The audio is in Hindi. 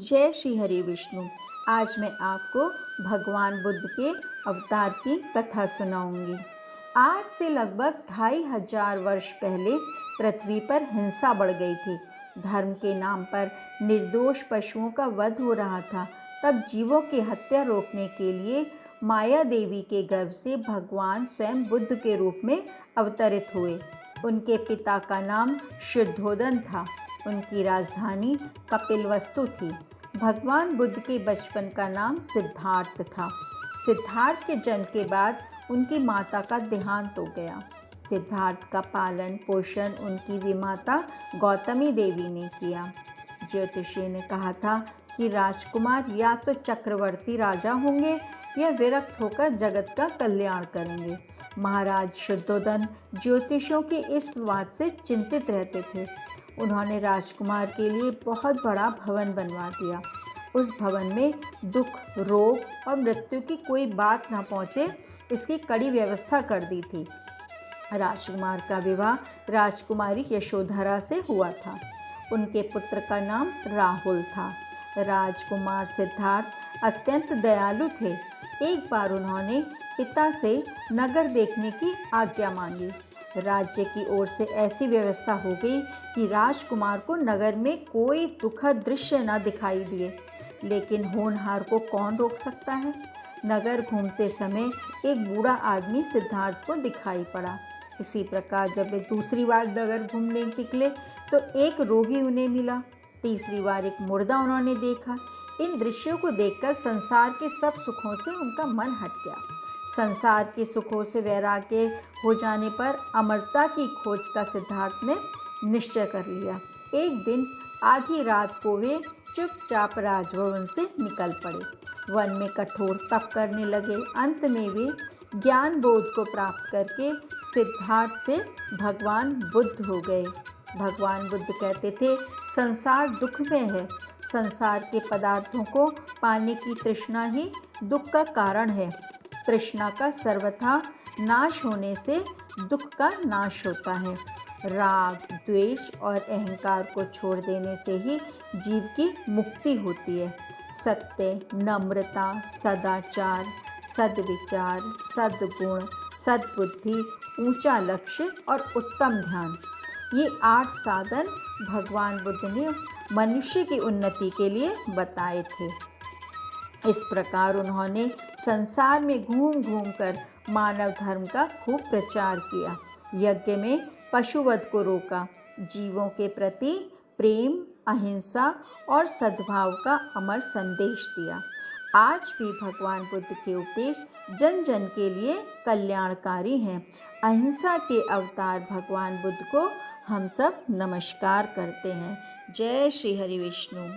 जय श्री हरि विष्णु। आज मैं आपको भगवान बुद्ध के अवतार की कथा सुनाऊंगी। आज से लगभग 2500 वर्ष पहले पृथ्वी पर हिंसा बढ़ गई थी। धर्म के नाम पर निर्दोष पशुओं का वध हो रहा था। तब जीवों की हत्या रोकने के लिए माया देवी के गर्भ से भगवान स्वयं बुद्ध के रूप में अवतरित हुए। उनके पिता का नाम शुद्धोदन था। उनकी राजधानी कपिलवस्तु थी। भगवान बुद्ध के बचपन का नाम सिद्धार्थ था। सिद्धार्थ के जन्म के बाद उनकी माता का देहांत हो गया। सिद्धार्थ का पालन पोषण उनकी विमाता गौतमी देवी ने किया। ज्योतिषी ने कहा था कि राजकुमार या तो चक्रवर्ती राजा होंगे या विरक्त होकर जगत का कल्याण करेंगे। महाराज शुद्धोदन ज्योतिषियों की इस बात से चिंतित रहते थे। उन्होंने राजकुमार के लिए बहुत बड़ा भवन बनवा दिया। उस भवन में दुख, रोग और मृत्यु की कोई बात ना पहुँचे, इसकी कड़ी व्यवस्था कर दी थी। राजकुमार का विवाह राजकुमारी यशोधरा से हुआ था। उनके पुत्र का नाम राहुल था। राजकुमार सिद्धार्थ अत्यंत दयालु थे। एक बार उन्होंने पिता से नगर देखने की आज्ञा मांगी। राज्य की ओर से ऐसी व्यवस्था हो गई कि राजकुमार को नगर में कोई दुखद दृश्य न दिखाई दिए। लेकिन होनहार को कौन रोक सकता है। नगर घूमते समय एक बूढ़ा आदमी सिद्धार्थ को दिखाई पड़ा। इसी प्रकार जब वे दूसरी बार नगर घूमने निकले तो एक रोगी उन्हें मिला। तीसरी बार एक मुर्दा उन्होंने देखा। इन दृश्यों को देखकर संसार के सब सुखों से उनका मन हट गया। संसार के सुखों से वैराग्य हो जाने पर अमरता की खोज का सिद्धार्थ ने निश्चय कर लिया। एक दिन आधी रात को वे चुपचाप राजभवन से निकल पड़े। वन में कठोर तप करने लगे। अंत में वे ज्ञान बोध को प्राप्त करके सिद्धार्थ से भगवान बुद्ध हो गए। भगवान बुद्ध कहते थे, संसार दुख में है। संसार के पदार्थों को पाने की तृष्णा ही दुख का कारण है। तृष्णा का सर्वथा नाश होने से दुख का नाश होता है। राग, द्वेष और अहंकार को छोड़ देने से ही जीव की मुक्ति होती है। सत्य, नम्रता, सदाचार, सद्विचार, सद्गुण, सद्बुद्धि, ऊंचा लक्ष्य और उत्तम ध्यान, ये 8 साधन भगवान बुद्ध ने मनुष्य की उन्नति के लिए बताए थे। इस प्रकार उन्होंने संसार में घूम घूम कर मानव धर्म का खूब प्रचार किया। यज्ञ में पशुवध को रोका। जीवों के प्रति प्रेम, अहिंसा और सद्भाव का अमर संदेश दिया। आज भी भगवान बुद्ध के उपदेश जन जन के लिए कल्याणकारी हैं। अहिंसा के अवतार भगवान बुद्ध को हम सब नमस्कार करते हैं। जय श्री हरि विष्णु।